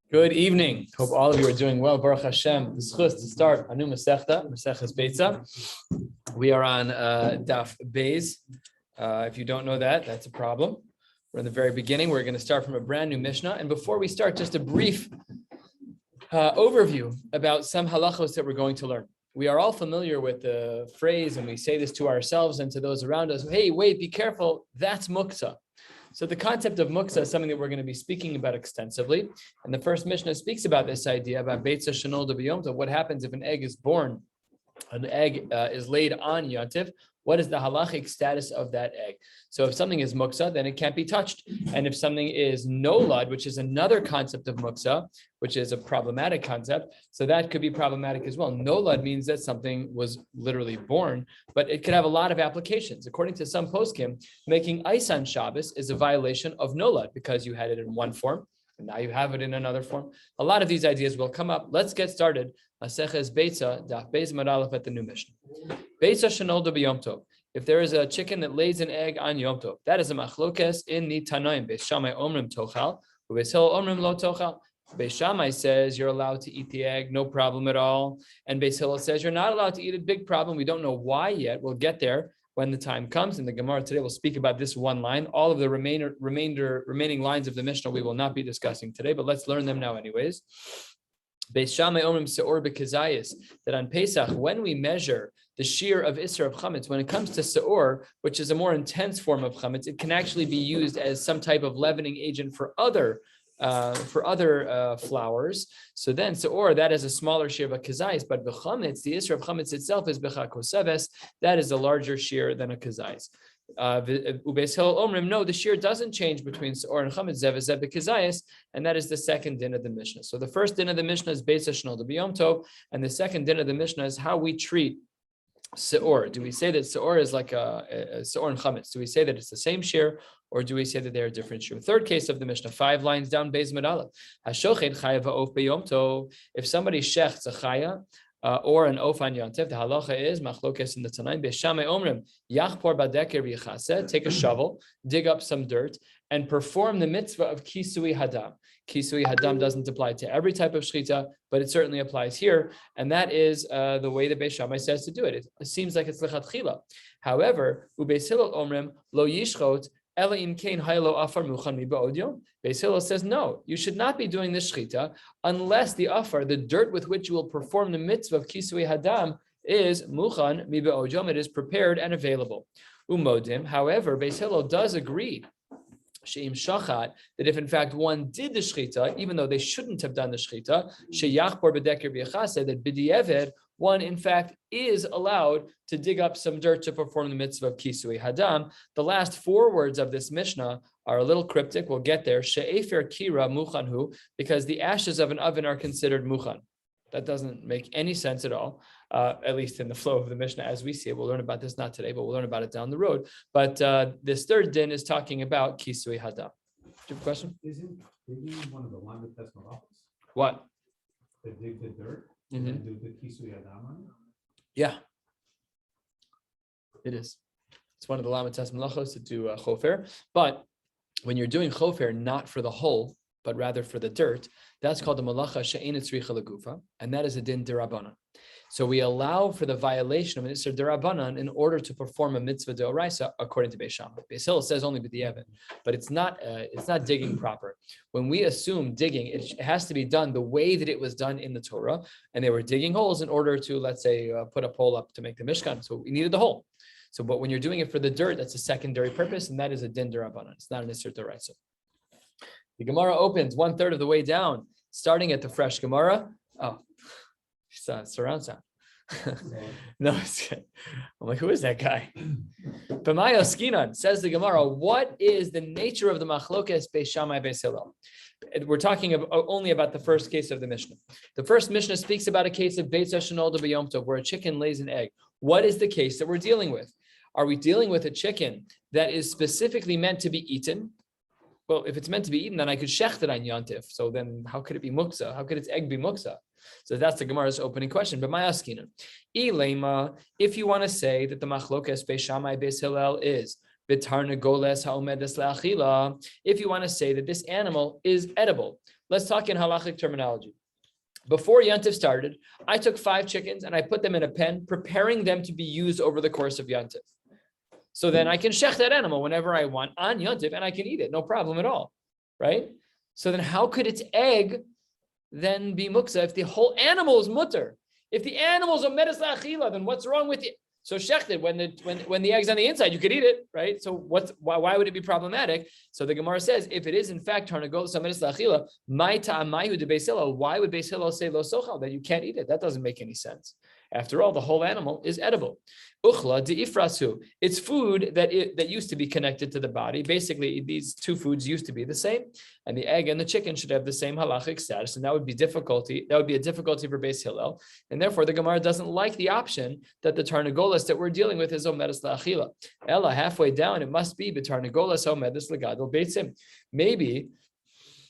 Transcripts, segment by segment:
Good evening. Hope all of you are doing well. Baruch Hashem. The schus to start a new Maseches Beitzah. We are on Daf Beitzah. If you don't know that, that's a problem. We're in the very beginning. We're going to start from a brand new Mishnah. And before we start, just a brief overview about some halachos that we're going to learn. We are all familiar with the phrase, and we say this to ourselves and to those around us. Hey, wait, be careful. That's muktzah. So the concept of muktzah is something that we're going to be speaking about extensively. And the first Mishnah speaks about this idea about Beitzah shenolda b'yom tov. What happens if an egg is born, an egg is laid on yontif? What is the halachic status of that egg? So if something is muktzah, then it can't be touched. And if something is nolad, which is another concept of muktzah, which is a problematic concept, so that could be problematic as well. Nolad means that something was literally born, but it could have a lot of applications. According to some poskim, making ice on Shabbos is a violation of nolad because you had it in one form, and now you have it in another form. A lot of these ideas will come up. Let's get started. Maseches Beitzah, Daf Beis Madalef at the new Mishnah. Beitzah shenolda b'yom tov. If there is a chicken that lays an egg on Yom Tov, that is a machlokes in the Tanaim. Beis Shammai omrim tochal, Beis Hillel omrim lo tochal. Beis Shammai says you're allowed to eat the egg, no problem at all. And Beis Hillel says you're not allowed to eat it, big problem. We don't know why yet. We'll get there when the time comes. And the Gemara today will speak about this one line. All of the remaining lines of the Mishnah we will not be discussing today, but let's learn them now anyways. Beis Shammai omrim seor b'kezayis, that on Pesach, when we measure the shiur of Isser of Chametz, when it comes to seor, which is a more intense form of Chametz, it can actually be used as some type of leavening agent for other flours. So then seor, that is a smaller shiur of a kezayis, but b'chametz, the Isser of Chametz itself is b'chakoseves, that is a larger shiur than a kezayis. Ubeis Hillel omrim, no, the shiur doesn't change between seor and chametz, zev b'kezayis, and that is the second din of the Mishnah. So the first din of the Mishnah is Beitzah shenolda b'yom tov, and the second din of the Mishnah is how we treat seor. Do we say that seor is like a seor and chametz? Do we say that it's the same shiur, or do we say that they are different shiur? Third case of the Mishnah, 5 lines down, Beis Madalef. Hashochet chayav ha'of b'yom tov. If somebody shechts a chaya, or an oaf on yontif, the halacha is machlokes in the Tanaim. Beis Shammai omrim yachpor badeker v'yichaseh, take a shovel, dig up some dirt, and perform the mitzvah of kisui hadam. Kisui hadam doesn't apply to every type of shechita, but it certainly applies here, and that is the way the Beis Shammai says to do it. It seems like it's lechatchila. However, ubeis Hillel omrim lo yishchot ela im kein haylo afar muchan miba'od yom. Beis Hillel says no, you should not be doing this shechita unless the afar, the dirt with which you will perform the mitzvah of kisui hadam, is muchan miba'od yom. It is prepared and available. Umodim. However, Beis Hillel does agree she'im shachat, that if in fact one did the shechita, even though they shouldn't have done the shechita, sheyachpor bedeker b'yachaseh, that b'di'evid, one in fact is allowed to dig up some dirt to perform the mitzvah of kisui hadam. The last 4 words of this Mishnah are a little cryptic. We'll get there. She'efer kira muchanhu, because the ashes of an oven are considered muchan. That doesn't make any sense at all, at least in the flow of the Mishnah as we see it. We'll learn about this not today, but we'll learn about it down the road. But this third din is talking about kisui hadam. Do you have a question? Isn't digging one of the lamed malachos? What? To dig the dirt and then do the kisui hadam on it? Yeah, it is. It's one of the lamed malachos to do chofer. But when you're doing chofer, not for the hole, but rather for the dirt, that's called the malacha she'ein tzricha legufa, and that is a din derabanan. So we allow for the violation of an isser derabanan in order to perform a mitzvah deoraisa according to Beis Shammai. Beis Hillel says only b'di'evid, but it's not digging proper. When we assume digging, it has to be done the way that it was done in the Torah, and they were digging holes in order to, let's say, put a pole up to make the Mishkan. So we needed the hole. So, but when you're doing it for the dirt, that's a secondary purpose, and that is a din derabanan. It's not an isser deoraisa. The Gemara opens 1/3 of the way down, starting at the fresh Gemara. Oh, surround sound. No, it's good. I'm like, who is that guy? B'maya skinan, says the Gemara, what is the nature of the machlokes Beis Shammai Beis Hillel? We're talking only about the first case of the Mishnah. The first Mishnah speaks about a case of Beitzah shenolda b'yom tov, where a chicken lays an egg. What is the case that we're dealing with? Are we dealing with a chicken that is specifically meant to be eaten? Well, if it's meant to be eaten, then I could shecht it on yontif. So then how could it be muksa? How could its egg be muksa? So that's the Gemara's opening question. But my askina, ilema, if you want to say that the machlokes Beis Shammai Beis Hillel is B'tarnagoles ha'omedes la'achila. If you want to say that this animal is edible, let's talk in halachic terminology. Before Yantif started, I took 5 chickens and I put them in a pen, preparing them to be used over the course of Yantif. So then I can shech that animal whenever I want on Yantif and I can eat it, no problem at all, right? So then how could its egg then be muksa if the whole animal is mutter? If the animal is omedes la'achila, then what's wrong with it? So shechted, when the egg's on the inside, you could eat it, right? So why would it be problematic? So the Gemara says, if it is in fact tarnagolos omedes la'achila, my ta'amayu de Beis Hillel, why would Beis Hillel say lo sochal, that you can't eat it? That doesn't make any sense. After all, the whole animal is edible. Uchla de ifrasu. It's food that used to be connected to the body. Basically, these 2 foods used to be the same, and the egg and the chicken should have the same halachic status, and that would be difficulty. That would be a difficulty for Beis Hillel, and therefore the Gemara doesn't like the option that the tarnagolas that we're dealing with is omedes la'achila. Ella, halfway down, it must be b'tarnagolas omedes legadol beitzim. Maybe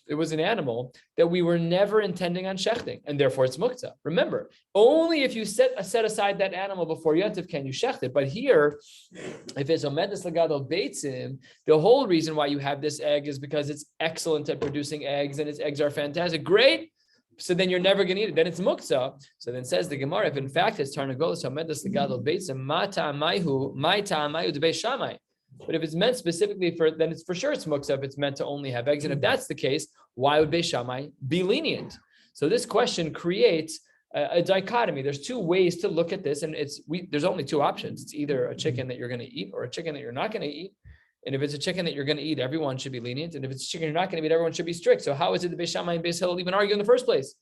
it was an animal that we were never intending on shechting, and therefore it's muktzah. Remember, only if you set aside that animal before Yantif can you shecht it. But here, if it's omedes legadol beitzim, the whole reason why you have this egg is because it's excellent at producing eggs, and its eggs are fantastic. Great. So then you're never going to eat it. Then it's muktzah. So then says the Gemara, if in fact it's tarnagolos omedes legadol beitzim, ma ta'amayu de Beis Shammai. But if it's meant specifically then it's for sure it's muktzah if it's meant to only have eggs. And if that's the case, why would Beis Shammai be lenient? So this question creates a dichotomy. There's 2 ways to look at this, and there's only 2 options. It's either a chicken that you're going to eat or a chicken that you're not going to eat. And if it's a chicken that you're going to eat, everyone should be lenient. And if it's a chicken you're not going to eat, everyone should be strict. So how is it that Beis Shammai and Beis Hillel even argue in the first place?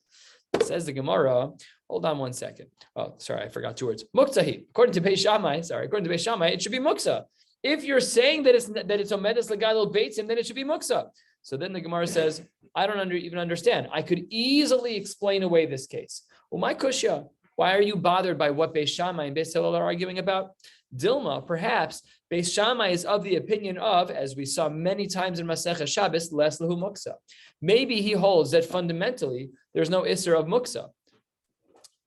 It says the Gemara, hold on one second. Oh, sorry, I forgot 2 words. Muktzah. According to Beis Shammai, it should be muktzah. If you're saying that it's omedes legadol beitzim, then it should be muktzah. So then the Gemara says, I don't even understand. I could easily explain away this case. Well, my kushya, why are you bothered by what Beis Shammai and Beis Hillel are arguing about? Dilma, perhaps Beis Shammai is of the opinion of, as we saw many times in Maseches Shabbos, les lehu muktzah. Maybe he holds that fundamentally there's no isser of muktzah.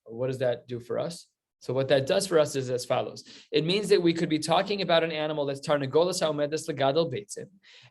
What does that do for us? So what that does for us is as follows. It means that we could be talking about an animal that's tarnagolos ha'omedes legadol beitzim,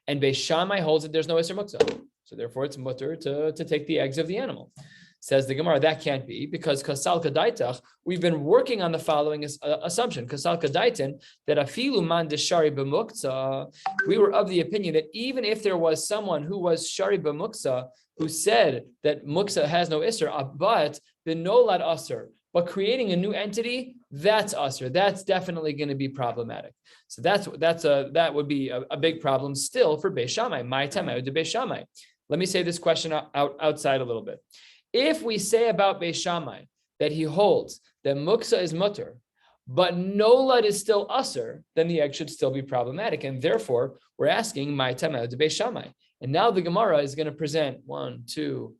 and Beis Shammai holds that there's no isser muktzah. So therefore it's mutter to take the eggs of the animal. Says the Gemara, that can't be, because kasal kadaitach, we've been working on the following assumption. Kasal kadaitin, that afilu man deshari b'muktzah, we were of the opinion that even if there was someone who was shari b'muktzah, who said that muktzah has no isser, but the nolad asr, but creating a new entity, that's usher. That's definitely going to be problematic. So that would be a big problem still for Beis Shammai. My time out to Beis Shammai. Let me say this question outside a little bit. If we say about Beis Shammai that he holds that muksa is mutter, but nolad is still usher, then the egg should still be problematic, and therefore we're asking my time out to Beis Shammai. And now the Gemara is going to present 1, 2,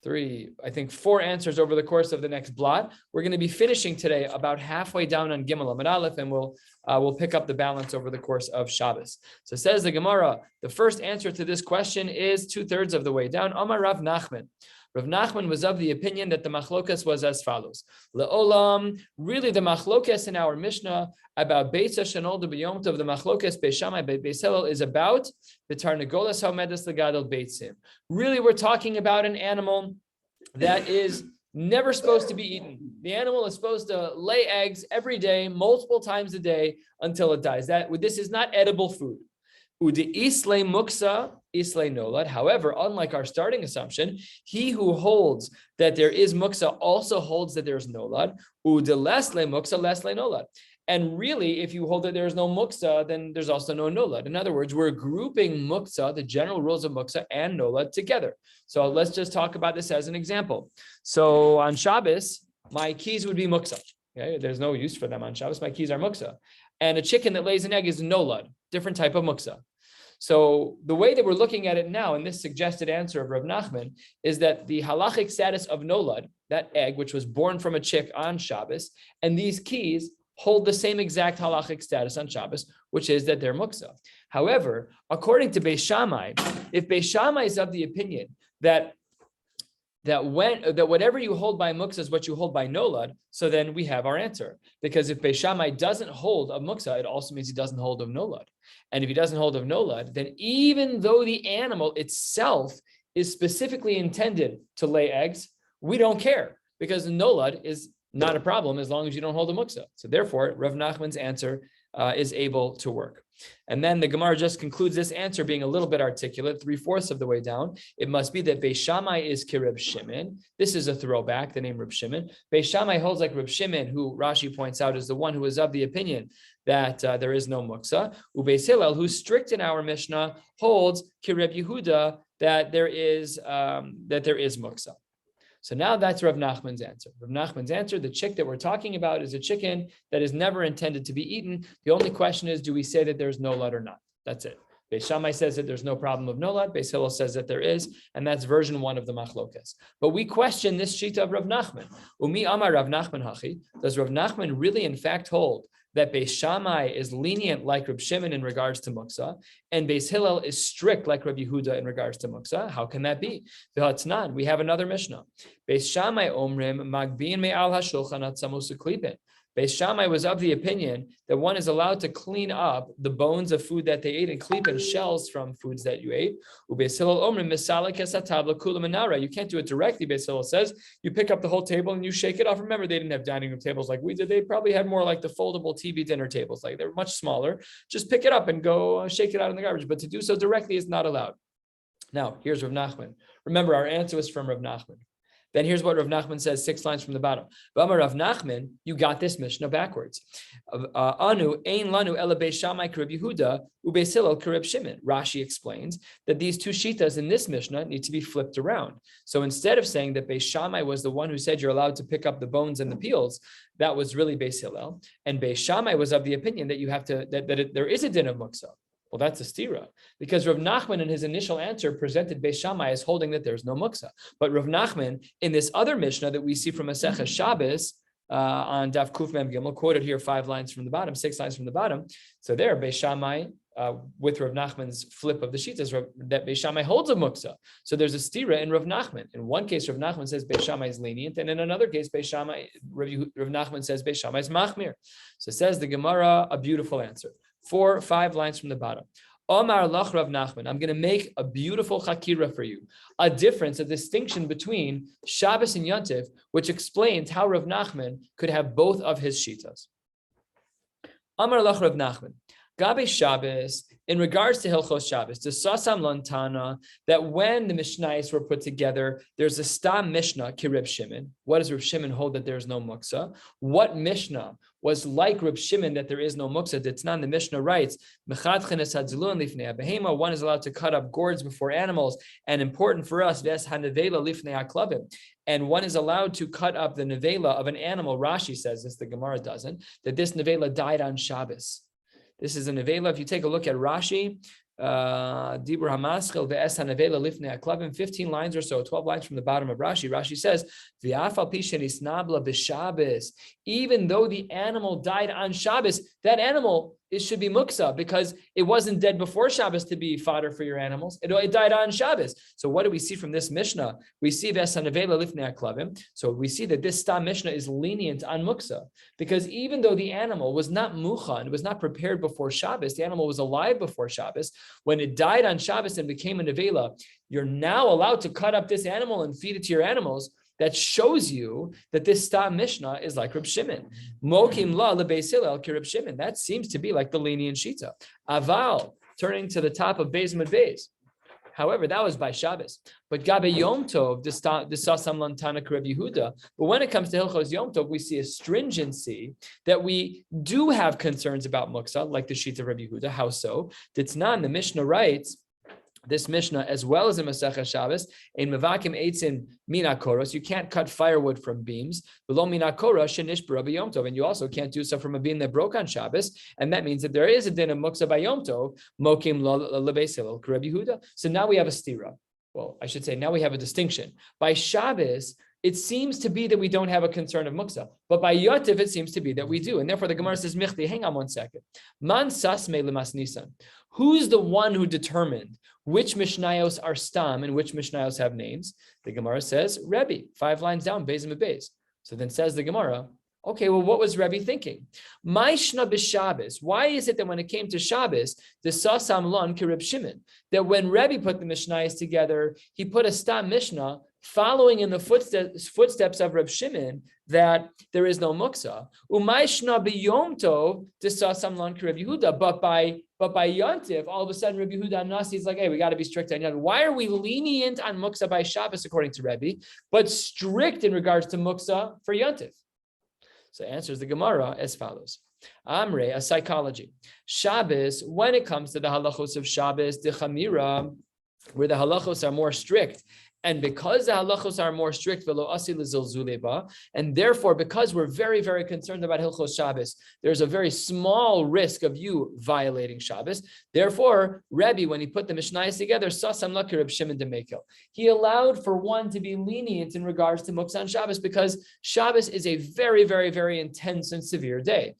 3, I think 4 answers over the course of the next blot. We're going to be finishing today about halfway down on Gimel Amud Aleph, and we'll pick up the balance over the course of Shabbos. So says the Gemara, the first answer to this question is 2/3 of the way down. Amar Rav Nachman. Rav Nachman was of the opinion that the machlokas was as follows. Le'olam, really the machlokas in our Mishnah about Beitzah shenoldu b'yom tov, the machlokas Beis Shammai Beis Hillel is about the tarnagolas ha'omedes legadol beitzim. Really, we're talking about an animal that is never supposed to be eaten. The animal is supposed to lay eggs every day, multiple times a day until it dies. This is not edible food. Udi islay muksa, islay nolad. However, unlike our starting assumption, he who holds that there is muksa also holds that there is nolad. Udi leslay muksa, leslay nolad. And really, if you hold that there is no muksa, then there's also no nolad. In other words, we're grouping muksa, the general rules of muksa, and nolad together. So let's just talk about this as an example. So on Shabbos, my keys would be muksa. Okay? There's no use for them on Shabbos. My keys are muksa. And a chicken that lays an egg is nolad, different type of muksa. So the way that we're looking at it now, in this suggested answer of Rav Nachman, is that the halachic status of nolad, that egg which was born from a chick on Shabbos, and these keys hold the same exact halachic status on Shabbos, which is that they're muksa. However, according to Beis Shammai, if Beis Shammai is of the opinion that that whatever you hold by muksa is what you hold by nolad, so then we have our answer. Because if Beis Shammai doesn't hold of muksa, it also means he doesn't hold of nolad. And if he doesn't hold of nolad, then even though the animal itself is specifically intended to lay eggs, we don't care, because nolad is not a problem as long as you don't hold a muksa. So therefore, Rav Nachman's answer is able to work. And then the Gemara just concludes this answer being a little bit articulate, 3/4 of the way down. It must be that Beis Shammai is Reb Shimon. This is a throwback, the name Reb Shimon. Beis Shammai holds like Reb Shimon, who Rashi points out is the one who is of the opinion that there is no muksa. Ubeis Hillel, who's strict in our Mishnah, holds Reb Yehuda that there is muksa. So now that's Rav Nachman's answer. Rav Nachman's answer, the chick that we're talking about is a chicken that is never intended to be eaten. The only question is, do we say that there's nolad or not? That's it. Beis Shammai says that there's no problem of nolad. Beis Hillel says that there is, and that's version 1 of the machlokas. But we question this shita of Rav Nachman. Umi amar Rav Nachman hachi. Does Rav Nachman really in fact hold that Beis Shammai is lenient like Reb Shimon in regards to muksa, and Beis Hillel is strict like Reb Yehuda in regards to muksa? How can that be? We have another Mishnah. Beis Shammai omrim magbin me'al hashulchan atzamus uklipin. Beis Shammai was of the opinion that one is allowed to clean up the bones of food that they ate and klipin, shells from foods that you ate. Ubeis Hillel omrim misala kesatabla kula menara. You can't do it directly, Beis Hillel says. You pick up the whole table and you shake it off. Remember, they didn't have dining room tables like we did. They probably had more like the foldable TV dinner tables. Like they were much smaller. Just pick it up and go shake it out in the garbage. But to do so directly is not allowed. Now, here's Rav Nachman. Remember, our answer was from Rav Nachman. Then here's what Rav Nachman says 6 lines from the bottom. V'amar Rav Nachman, you got this Mishnah backwards. Anu ein lanu ela Beis Shammai k'Reb Yehuda uBeis Hillel k'Reb Shimon. Rashi explains that these two shitas in this Mishnah need to be flipped around. So instead of saying that Beis Shammai was the one who said you're allowed to pick up the bones and the peels, that was really Beis Hillel, and Beis Shammai was of the opinion that you have to there is a din of muksa. Well, that's a stira, because Rav Nachman in his initial answer presented Beis Shammai as holding that there's no muksa. But Rav Nachman in this other Mishnah that we see from Maseches Shabbos on Daf Kuf Mem Gimel, quoted here 5 lines from the bottom, 6 lines from the bottom. So there, Beis Shammai, with Rav Nachman's flip of the sheets, that Beis Shammai holds a muksa. So there's a stira in Rav Nachman. In one case, Rav Nachman says Beis Shammai is lenient, and in another case, Rav Nachman says Beis Shammai is machmir. So says the Gemara, a beautiful answer. 4 or 5 lines from the bottom. Omar lach Rav Nachman, I'm going to make a beautiful chakira for you. A difference, a distinction between Shabbos and Yontif, which explains how Rav Nachman could have both of his shitas. Omar lach Rav Nachman. Gabe Shabbos, in regards to Hilchos Shabbos, the Sasam Lantana, that when the Mishnayos were put together, there's a Stam Mishnah, ki Reb Shimon. What does Reb Shimon hold that there's no muksa? What Mishnah was like Reb Shimon that there is no muksa? Ditznan, the Mishnah writes, one is allowed to cut up gourds before animals, and important for us, and one is allowed to cut up the nevela of an animal. Rashi says this, the Gemara doesn't, that this nevela died on Shabbos. This is a nevela. If you take a look at Rashi, Dibur Hamaschel ve'es hanevela lifnei haklavim, 15 lines or so, 12 lines from the bottom of Rashi. Rashi says, "V'afal pi shenisnabla b'Shabbos." Even though the animal died on Shabbos, that animal should be muksa, because it wasn't dead before Shabbos to be fodder for your animals. It died on Shabbos. So what do we see from this Mishnah? We see ve'es hanevela lifnei haklavim. So we see that this Stam Mishnah is lenient on muksa, because even though the animal was not muchan, it was not prepared before Shabbos, the animal was alive before Shabbos. When it died on Shabbos and became a nevela, you're now allowed to cut up this animal and feed it to your animals. That shows you that this Stam Mishnah is like Reb Shimon. Mokim la lebeis Hillel ki Reb Shimon. That seems to be like the lenient shita. Aval, turning to the top of Beis Mud Beis. However, that was by Shabbos. But Gabe Yom Tov, the Sasam Lantana Reb Yehuda. But when it comes to Hilchos Yom Tov, we see a stringency that we do have concerns about muksa, like the sheets of Reb Yehuda. How so? Ditznan, the Mishnah writes, this Mishnah, as well as in Maseches Shabbos, in Mevakim Eitzin Mina Koros, you can't cut firewood from beams. Below Mina Koros, Shenish B'Rabbi Yom Tov, and you also can't do so from a beam that broke on Shabbos, and that means that there is a din of muksa by Yom Tov, Mokim Lebeis Hillel Reb Yehuda. So now we have a stira. Well, I should say now we have a distinction. By Shabbos, it seems to be that we don't have a concern of muksa, but by Yotiv, it seems to be that we do. And therefore, the Gemara says, Michti, hang on one second. Man sasme lemas nisan. Who's the one who determined which Mishnayos are stam and which Mishnayos have names? The Gemara says, Rebbe, 5 lines down, Beis and Beis. So then says the Gemara, okay, well, what was Rebbe thinking? Maishna b'Shabbos. Why is it that when it came to Shabbos, the Sasam Lon Kirib Shimon, that when Rebbe put the Mishnayos together, he put a stam Mishnah following in the footsteps of Reb Shimon, that there is no muksa. Umayshna b'Yom Tov d'Sasam Lon Kirib Yehuda, but by Yontif, all of a sudden Rebbe Yehuda Nasi is like, hey, we got to be strict on Yontif. Why are we lenient on muksa by Shabbos according to Rebbe, but strict in regards to muksa for Yontif? So answers the Gemara as follows. Amre, a psychology. Shabbos, when it comes to the halachos of Shabbos, the chamira, where the halachos are more strict, and because the halachos are more strict, and therefore, because we're very, very concerned about Hilchos Shabbos, there's a very small risk of you violating Shabbos. Therefore, Rebbe, when he put the Mishnayos together, Sasam Laki Reb Shimon de Mekel, he allowed for one to be lenient in regards to Muksan Shabbos, because Shabbos is a very, very, very intense and severe day.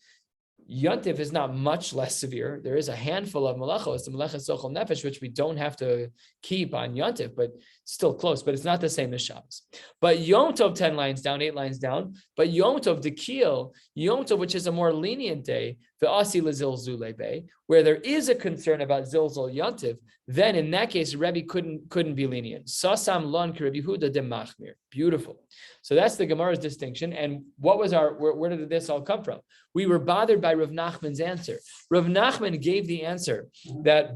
Yontif is not much less severe. There is a handful of malachos, the malachas sochel nefesh, which we don't have to keep on Yontif, but still close, but it's not the same as Shabbos. But Yom Tov, 10 lines down, 8 lines down, but Yom Tov, the Keel, Yom Tov, which is a more lenient day, the Asi Lazilzule Bay, where there is a concern about Zilzul Yontif, then in that case, Rebbe couldn't be lenient. Sasam lon ki Rebbe Yehuda de Machmir. Beautiful. So that's the Gemara's distinction. And what was where did this all come from? We were bothered by Rav Nachman's answer. Rav Nachman gave the answer that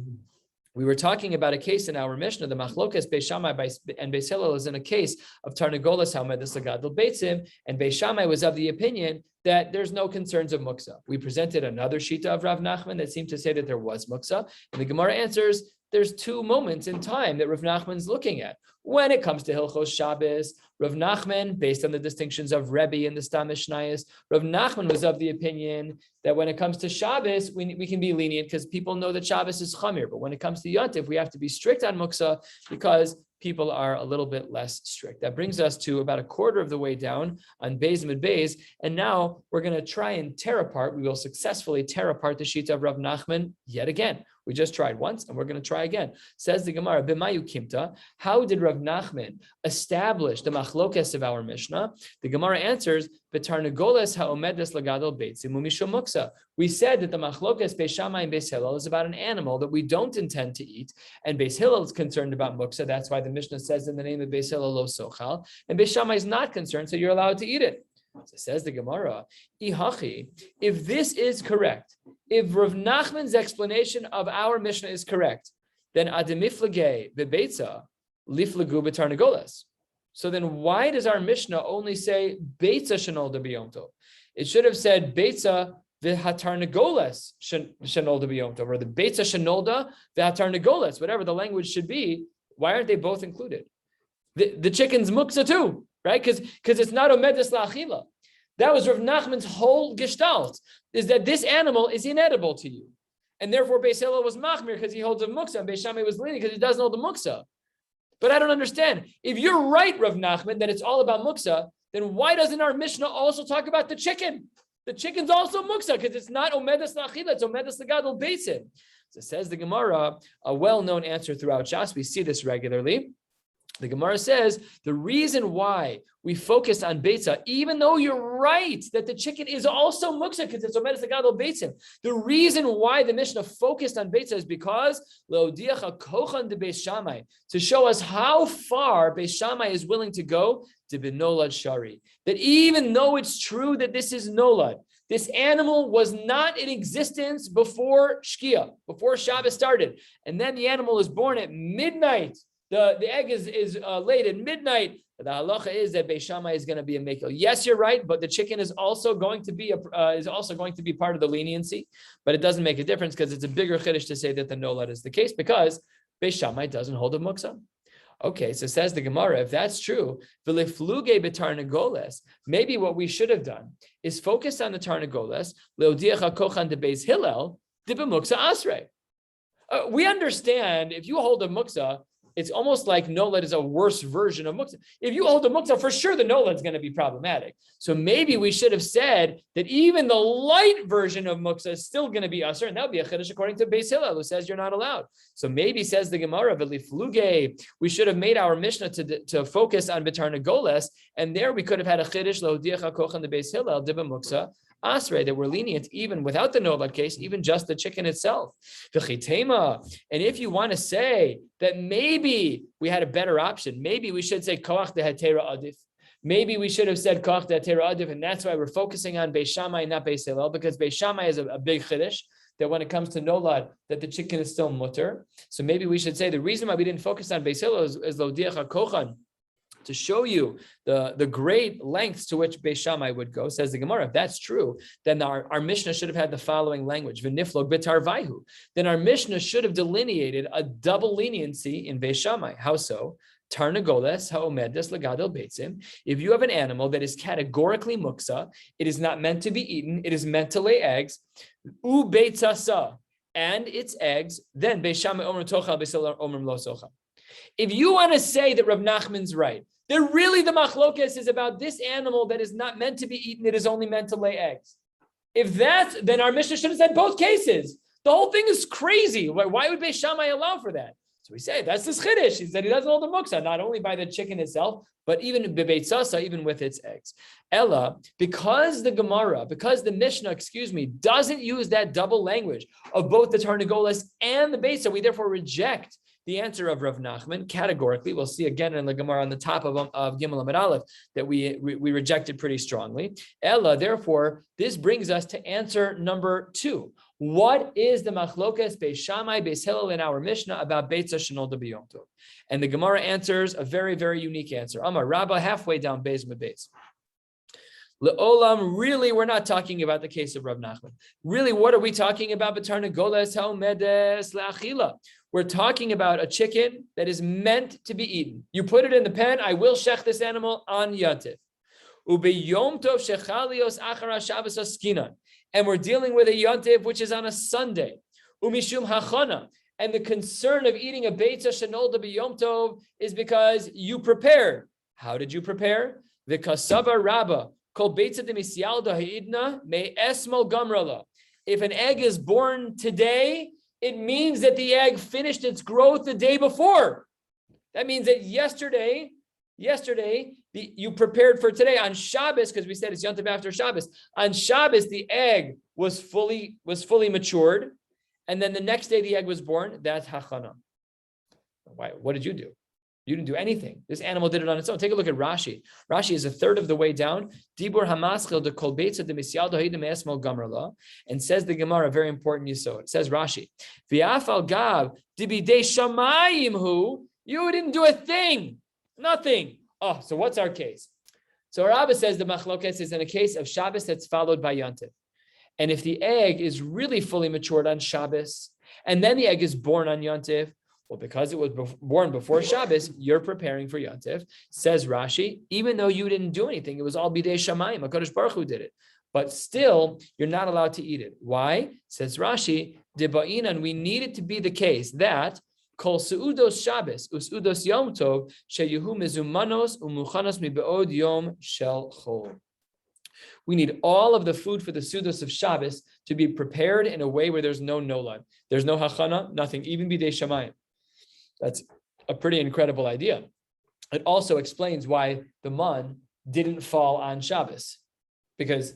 we were talking about a case in our Mishnah, the Machlokes Beis Shammai and Beis Hillel is in a case of Tarnagolas Hamedes Lagadol Beitzim, and Beis Shammai was of the opinion that there's no concerns of muksa. We presented another shita of Rav Nachman that seemed to say that there was muksa, and the Gemara answers there's 2 moments in time that Rav Nachman's looking at. When it comes to Hilchos Shabbos, Rav Nachman, based on the distinctions of Rebbe and the Stam Mishnayos, Rav Nachman was of the opinion that when it comes to Shabbos, we can be lenient because people know that Shabbos is Chamir. But when it comes to Yontif, we have to be strict on Muksa because people are a little bit less strict. That brings us to about a quarter of the way down on Beis Mid Beis. And now we're going to try and tear apart. We will successfully tear apart the Shita of Rav Nachman yet again. We just tried once and we're going to try again. Says the Gemara, B'mayu Kimta, how did Rav Nachman establish the machlokes of our Mishnah? The Gemara answers, B'tarnagoles ha'omedes lagadol beitzim umishum muksa. We said that the machlokes Beis Shammai and Beis Hillel is about an animal that we don't intend to eat, and Beis Hillel is concerned about muksa. That's why the Mishnah says in the name of Beis Hillel lo sochal, and Beis Shammai is not concerned, so you're allowed to eat it. So says the Gemara, Ihachi, if this is correct, if Rav Nachman's explanation of our Mishnah is correct, then ademiflage beBeitzah liflagu betarnagoles. So then why does our Mishnah only say Beitzah shenolda b'yom tov? It should have said Beitzah v'hatarnagoles shenolda b'yom tov, or the Beitzah shenolda v'hatarnagoles, whatever the language should be. Why aren't they both included? The chicken's muksa too, right? Because it's not omedes la'achila. That was Rav Nachman's whole gestalt, is that this animal is inedible to you. And therefore Beis Hillel was machmir because he holds a muksa, and Beis Shammai was lenient because he doesn't hold the muksa. But I don't understand. If you're right, Rav Nachman, that it's all about muksa, then why doesn't our Mishnah also talk about the chicken? The chicken's also muksa because it's not omedes la'achila, it's omedes lagadol beitzim. So says the Gemara, a well-known answer throughout Shas, we see this regularly. The Gemara says the reason why we focus on Beitzah, even though you're right that the chicken is also muksa because it's omedes lagadol beitzim, the reason why the Mishnah focused on Beitzah is because leodiacha kochan de Beis Shammai, to show us how far Beis Shammai is willing to go to be nolad shari. That even though it's true that this is nolad, this animal was not in existence before Shkia, before Shabbos started, and then the animal is born at midnight. The egg is laid at midnight. The halacha is that Beis Shammai is going to be a mekel. Yes, you're right, but the chicken is also going to be part of the leniency. But it doesn't make a difference because it's a bigger chiddush to say that the nolad is the case because Beis Shammai doesn't hold a muksa. Okay, so says the Gemara, if that's true, v'lifluge b'tarnagoles, maybe what we should have done is focus on the tarnagoles, leodiacha kochan de Beis Hillel, de b'muksa asrei. We understand if you hold a muksa, it's almost like nolad is a worse version of muktzah. If you hold a muktzah, for sure the nolad is going to be problematic. So maybe we should have said that even the light version of muktzah is still going to be usher, and that would be a chiddush according to Beis Hillel, who says you're not allowed. So maybe, says the Gemara, we should have made our Mishnah to focus on B'tar Negoles, and there we could have had a chiddush lo'odiach hakochan the Beis Hillel dibba muktzah asrei, that we're lenient even without the nolad case, even just the chicken itself. And if you want to say that maybe we had a better option, maybe we should say koach de hetera adif. Maybe we should have said koach de hetera adif, and that's why we're focusing on Beis Shammai and not Beis Hillel, because Beis Shammai is a big chiddush that when it comes to nolad, that the chicken is still mutter. So maybe we should say the reason why we didn't focus on Beis Hillel is lo'odiach hakochan, to show you the great lengths to which Beis Shammai would go. Says the Gemara, if that's true, then our Mishnah should have had the following language: v'niflog b'tar vayhu. Then our Mishnah should have delineated a double leniency in Beis Shammai. How so? Tarnagoles ha'omedes legadol beitzim. If you have an animal that is categorically muksa, it is not meant to be eaten, it is meant to lay eggs. U beitzah, and its eggs. Then Beis Shammai omer tochal, Beis Hillel omer lo sochal. If you want to say that Rav Nachman's right, that really the machlokes is about this animal that is not meant to be eaten, it is only meant to lay eggs. If that's, then our Mishnah should have said both cases. The whole thing is crazy. Why would Beis Shammai allow for that? So we say that's this chiddush. He said he doesn't hold the muksa, not only by the chicken itself, but even b'beitzah, even with its eggs. Ella, because the Mishnah, doesn't use that double language of both the Tarnagolas and the Beitzah, we therefore reject the answer of Rav Nachman categorically. We'll see again in the Gemara on the top of Gimel Amud Aleph that we rejected pretty strongly. Ella, therefore, this brings us to answer number 2. What is the machlokes Beis Shammai, Beis Hillel in our Mishnah about Beitzah Shenolda B'Yom Tov? And the Gemara answers a very, very unique answer. Amar Rabbah, halfway down Beis Mebeis. Le'olam, really, we're not talking about the case of Rav Nachman. Really, what are we talking about? B'tar negoles ha'omedes le'achila. We're talking about a chicken that is meant to be eaten. You put it in the pen, I will shech this animal on Yantif. U'beyom tov shechalios achara Shabbos askinan. And we're dealing with a Yantif, which is on a Sunday. Umishum hachana. And the concern of eating a Beitzah Shenolda B'Yom Tov is because you prepared. How did you prepare? V'kasaba Rabbah. Kol Beitzah demisyalda ha'idna me esmol gamrala. If an egg is born today, it means that the egg finished its growth the day before. That means that yesterday, you prepared for today. On Shabbos, because we said it's Yom Tov after Shabbos. On Shabbos, the egg was fully matured, and then the next day the egg was born. That's hachana. Why? What did you do? You didn't do anything. This animal did it on its own. Take a look at Rashi. Rashi is a third of the way down. Dibur hamaschil de kol beitzah de misyal dohidim esmol gamrala, and says the Gemara, very important yisod. It says Rashi, v'afal gav dibidei shamayim hu. You didn't do a thing, nothing. Oh, so what's our case? So Rabbi says the machlokes is in a case of Shabbos that's followed by Yantif. And if the egg is really fully matured on Shabbos, and then the egg is born on Yantif, well, because it was born before Shabbos, you're preparing for Yantif. Says Rashi, even though you didn't do anything, it was all bidei shamayim, HaKadosh Baruch Hu did it. But still, you're not allowed to eat it. Why? Says Rashi, deba'inan, we need it to be the case that kol seudos Shabbos useudos Yom Tov sheyehu mezumanos umuchanos mibeod yom shel chol. We need all of the food for the Sudos of Shabbos to be prepared in a way where there's no nolad. There's no hachana, nothing, even bidei shamayim. That's a pretty incredible idea. It also explains why the man didn't fall on Shabbos, because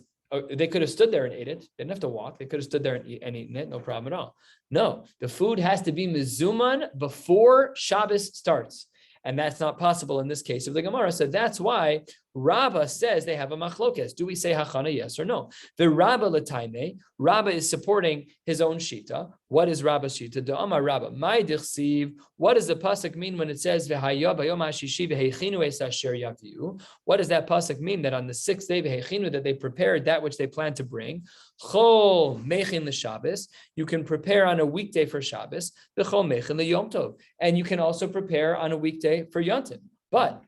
they could have stood there and ate it. They didn't have to walk. They could have stood there and eaten it, no problem at all. No, the food has to be mizuman before Shabbos starts. And that's not possible in this case of the Gemara. So that's why Rabbah says they have a machlokes. Do we say hachana, yes or no? The Rabbah l'taime, Rabbah is supporting his own shita. What is Rabbah's shita? Da'amar Rabbah, my dichsiv. What does the pasuk mean when it says v'haya b'yom hashishi v'heichinu es asher yaviu? What does that pasuk mean that on the 6th day v'heichinu that they prepared that which they planned to bring? Chol mechin l'Shabbos. You can prepare on a weekday for Shabbos. V'chol mechin l'Yom Tov, and you can also prepare on a weekday for Yom Tov. But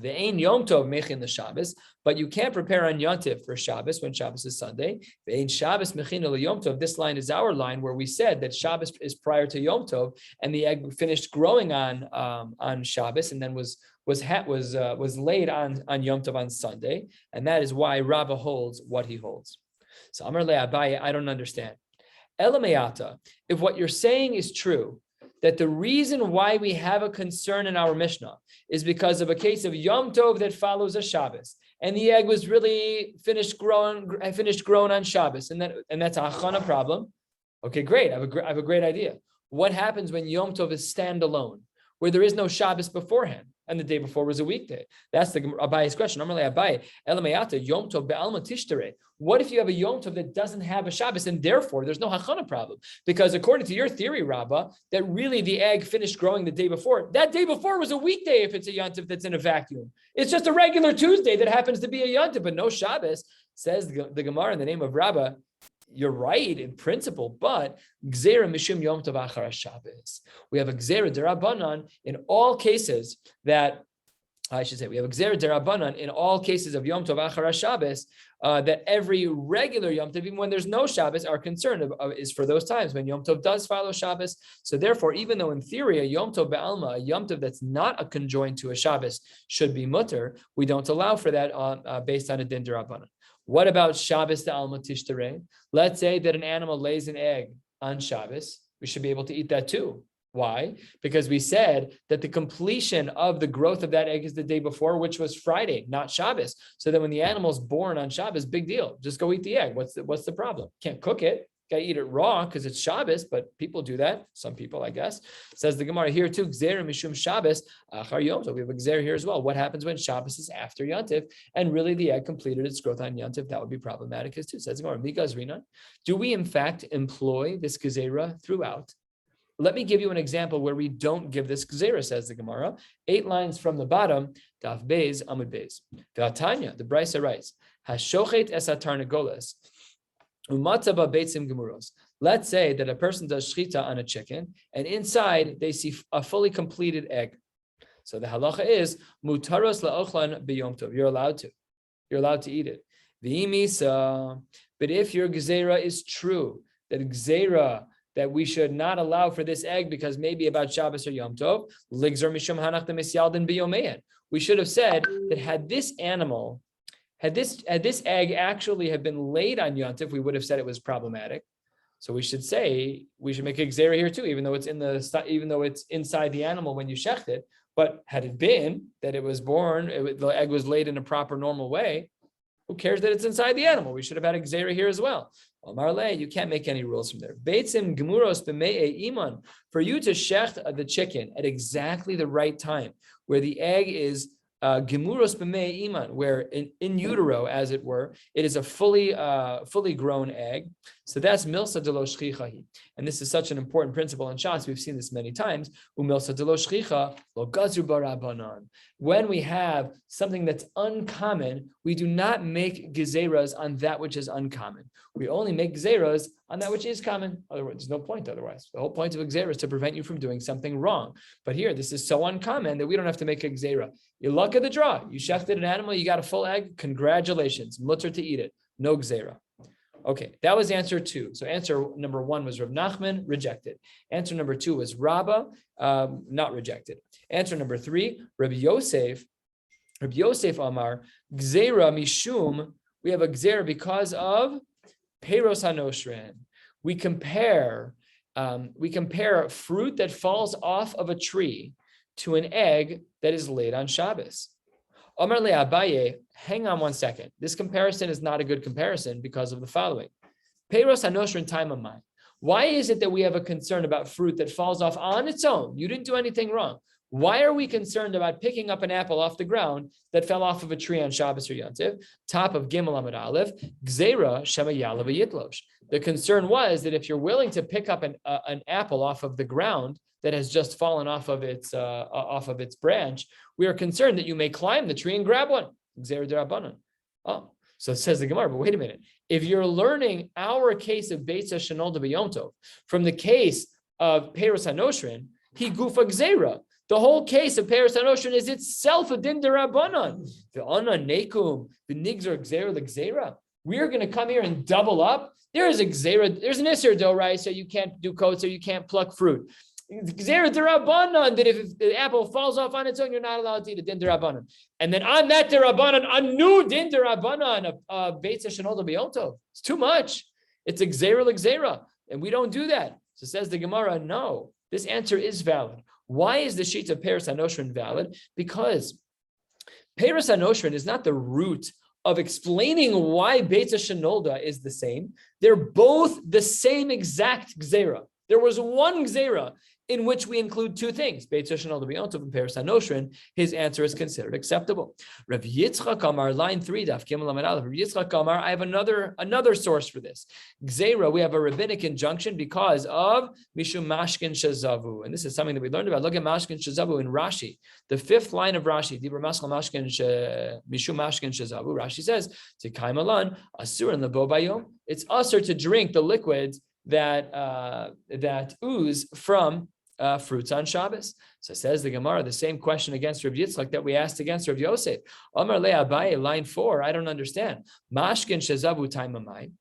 The Ein Yom Tov mechin the Shabbos, but you can't prepare on Yontif for Shabbos when Shabbos is Sunday. The Ein Shabbos mechin le Yom Tov. This line is our line where we said that Shabbos is prior to Yom Tov, and the egg finished growing on Shabbos, and then was laid on Yom Tov on Sunday, and that is why Rabbah holds what he holds. So Amar le Abaye, I don't understand. Elameata, if what you're saying is true, that the reason why we have a concern in our Mishnah is because of a case of Yom Tov that follows a Shabbos, and the egg was really finished grown on Shabbos, and that's a Hachana problem. Okay, great. I have a great idea. What happens when Yom Tov is standalone, where there is no Shabbos beforehand, and the day before was a weekday? That's the Abaye's question. Normally, Abaye, Elameata, Yom Tov be'alma tishtere. What if you have a Yom Tov that doesn't have a Shabbos, and therefore there's no Hachana problem? Because according to your theory, Rabbah, that really the egg finished growing the day before. That day before was a weekday if it's a Yom Tov that's in a vacuum. It's just a regular Tuesday that happens to be a Yom Tov, but no Shabbos. Says the Gemara in the name of Rabbah, you're right in principle, but Gzera Mishum Yom Tov Achar Shabbos. We have a Gzera Derabanan in all cases that, I should say, we have a Gzera Derabanan in all cases of Yom Tov Achar Shabbos, that every regular Yom Tov, even when there's no Shabbos, our concern is for those times when Yom Tov does follow Shabbos. So therefore, even though in theory a Yom Tov Be'alma, a Yom Tov that's not a conjoined to a Shabbos should be mutter, we don't allow for that based on a Din Derabanan. What about Shabbos the Alma Tishtere? Let's say that an animal lays an egg on Shabbos. We should be able to eat that too. Why? Because we said that the completion of the growth of that egg is the day before, which was Friday, not Shabbos. So then when the animal's born on Shabbos, big deal. Just go eat the egg. What's the problem? Can't cook it. Got to eat it raw because it's Shabbos, but people do that. Some people, I guess. Says the Gemara here too, Gzera Mishum Shabbos Achar Yom Tov. We have a Gzera here as well. What happens when Shabbos is after Yontif and really the egg completed its growth on Yontif? That would be problematic as too. Says the Gemara, Migazrina. Do we in fact employ this Gzera throughout? Let me give you an example where we don't give this Gzera, says the Gemara. 8 lines from the bottom, Daf Beis, Amud Beis. V'atanya, the Beitzah writes, Hashochet es hatarnagoles. Let's say that a person does shchita on a chicken, and inside they see a fully completed egg. So the halacha is mutaros laochlan b'yom tov. You're allowed to eat it. V'imisa, but if your gzeira is true, that gzeira that we should not allow for this egg because maybe about Shabbos or Yom Tov, ligzor mishum hanach demisyalden b'yomein. We should have said that had this egg actually have been laid on Yontif, we would have said it was problematic. So we should make a gzera here too, even though it's inside the animal when you shecht it. But had it been that it was born, the egg was laid in a proper normal way, who cares that it's inside the animal? We should have had a gzera here as well. Marle, you can't make any rules from there. Beitzim gemuros b'me'e iman, for you to shecht the chicken at exactly the right time, where the egg is gemuros b'mei iman, where in utero, as it were, it is a fully grown egg. So that's milsa de lo shchicha. And this is such an important principle in Shas. We've seen this many times. Umilsa de lo shchicha lo gazru barabanan. When we have something that's uncommon, we do not make gezeras on that which is uncommon. We only make gezeras on that which is common. Otherwise, there's no point otherwise. The whole point of a gezerah is to prevent you from doing something wrong. But here, this is so uncommon that we don't have to make a gezerah. You luck of the draw. You shechted an animal, you got a full egg. Congratulations. Mutter to eat it. No gezerah. Okay, that was answer 2. So answer number 1 was Rav Nachman, rejected. Answer number 2 was Rabbah, not rejected. Answer number 3, Rabbi Yosef Amar, Gzera Mishum, we have a Gzera because of Peiros HaNoshrin. We compare fruit that falls off of a tree to an egg that is laid on Shabbos. Amar le Abaye, hang on one second. This comparison is not a good comparison because of the following. Peiros HaNoshrin time of mine. Why is it that we have a concern about fruit that falls off on its own? You didn't do anything wrong. Why are we concerned about picking up an apple off the ground that fell off of a tree on Shabbos or Yontif? Top of Gimel Amud Aleph, Gzeira Shema Yala v'Yitlosh. The concern was that if you're willing to pick up an apple off of the ground that has just fallen off of its branch, we are concerned that you may climb the tree and grab one. Gzeira D'Rabbanan. Oh, so it says the Gemara, but wait a minute. If you're learning our case of Beitzah Shenolda B'Yom Tov from the case of Peiros HaNoshrin, he gufa Gzeira. The whole case of Peres HaNoshrin is itself a din derabanan. The ana nekum, the nigzer gzera l'gzera. We're going to come here and double up. There is a gzera, there's an isser dorai, so you can't do coats, so you can't pluck fruit. Gzera derabanan, that if the apple falls off on its own, you're not allowed to eat a din derabanan. And then on that derabanan, a new din derabanan of Beitzah shenolda b'yom tov. It's too much. It's a gzera l'gzera, and we don't do that. So says the Gemara, no, this answer is valid. Why is the sheet of Peres HaNoshrin valid? Because Peres HaNoshrin is not the root of explaining why Beitzah shenolda is the same. They're both the same exact gzera. There was one gzera in which we include two things, Beitzah shenolda b'yom tov and Peres HaNoshrin. His answer is considered acceptable. Rav Yitzchak Amar, line 3, Daf Gimel Amud Aleph. Rav Yitzchak Amar, I have another source for this. Gzera, we have a rabbinic injunction because of Mishum Mashkin Shazavu. And this is something that we learned about. Look at Mashkin Shazavu in Rashi. The 5th line of Rashi, Dibur Maschal Mashkin Mishum Mashkin Shazavu. Rashi says, Tikai Malan, Asur in the Bo Bayom. It's usher to drink the liquids that ooze from fruits on Shabbos. So says the Gemara, the same question against Rav Yitzchak that we asked against Rav Yosef. Amar le Abaye, line 4, I don't understand. Mashkin Shazavu taimamai.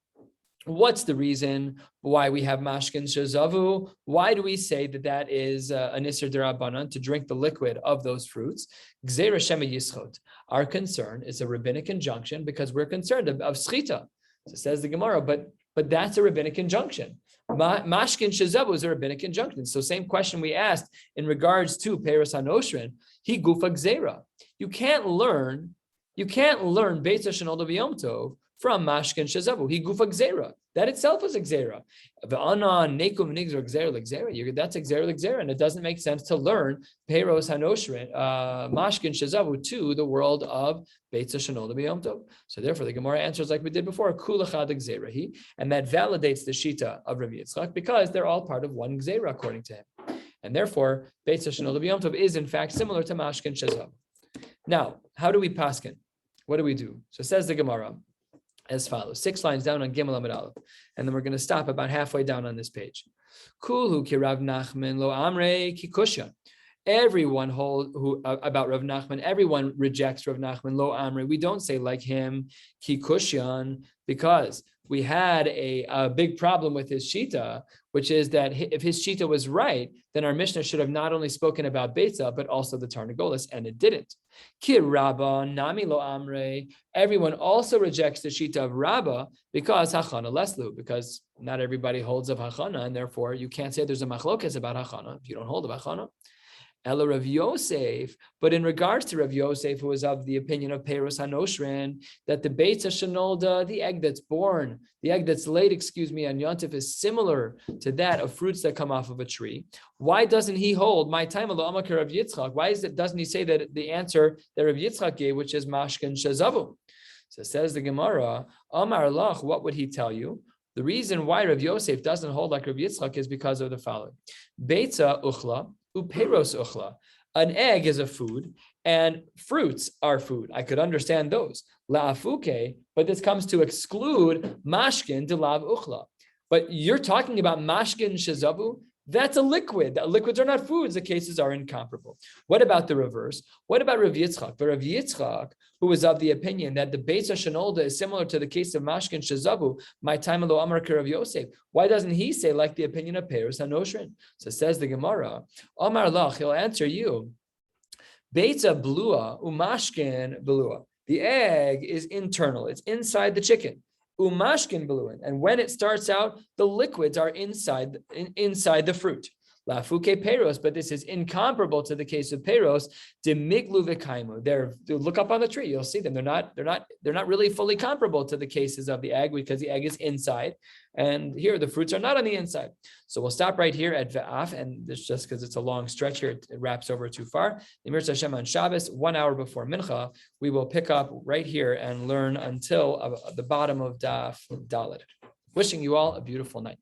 What's the reason why we have mashkin shazavu? Why do we say that is an isser derabanan to drink the liquid of those fruits? Gzeira shema yischot. Our concern is a rabbinic injunction because we're concerned of schita. So says the Gemara, but that's a rabbinic injunction. Mashkin shazavu is a rabbinic injunction. So same question we asked in regards to Peres HaNoshrin. He gufa gzeira. You can't learn Beitzah shenolda b'yom tov from mashkin shazavu. He gufa gzera. That itself is a gzera. The ana nekum nigzer gzera l'gzera. That's a gzera l'gzera, and it doesn't make sense to learn Peres HaNoshrin, mashkin shazavu to the world of Beitzah shenolda b'yom tov. So therefore, the Gemara answers like we did before, kulachad gzera he, and that validates the shita of Rabbi Yitzchak because they're all part of one gzera according to him, and therefore Beitzah shenolda b'yom tov is in fact similar to mashkin shazavu. Now, how do we paskin? What do we do? So says the Gemara as follows, 6 lines down on Gimel Amud Aleph, and then we're going to stop about halfway down on this page. Kulhu ki Rav Nachman lo amrei ki kushya. Everyone about Rav Nachman, everyone rejects Rav Nachman lo amrei. We don't say like him ki kushyan because we had a big problem with his shita, which is that if his shita was right, then our Mishnah should have not only spoken about Beitzah, but also the Tarnagolas, and it didn't. Ki Rabba nami lo amre. Everyone also rejects the shita of Rabba because hachana leslu, because not everybody holds of hachana, and therefore you can't say there's a machlokes about hachana if you don't hold of hachana. Ela Rav Yosef, but in regards to Rav Yosef, who was of the opinion of Peres HaNoshrin, that the Beitzah shenolda, the egg that's laid, on Yontif, is similar to that of fruits that come off of a tree. Why doesn't he hold my time alo amakar Rav Yitzchak? Why doesn't he say that the answer that Rav Yitzchak gave, which is mashkin shazavu? So says the Gemara, Amar lach, what would he tell you? The reason why Rav Yosef doesn't hold like Rav Yitzchak is because of the following: Beitzah uchla. Uperos uchla. An egg is a food, and fruits are food. I could understand those. La'afuke, but this comes to exclude mashkin de lav uchla. But you're talking about mashkin shazavu. That's a liquid. Liquids are not foods. The cases are incomparable. What about the reverse? What about Rav Yitzchak? But Rav Yitzchak, who is of the opinion that the Beitzah shenolda is similar to the case of mashkin shazavu, my time alo amar Rav Yosef. Why doesn't he say like the opinion of Peres HaNoshrin? So says the Gemara, Amar lach, he'll answer you. Beitzah blua umashkin blua. The egg is internal. It's inside the chicken. Umashkin beluin, and when it starts out, the liquids are inside the fruit. Lafuke peros, but this is incomparable to the case of peros. Demiglu v'kaimu. Look up on the tree, you'll see them. They're not really fully comparable to the cases of the egg because the egg is inside, and here the fruits are not on the inside. So we'll stop right here at ve'af, and this just because it's a long stretch here, it wraps over too far. Emir Hashem on Shabbos, 1 hour before Mincha, we will pick up right here and learn until the bottom of Daf Dalet. Wishing you all a beautiful night.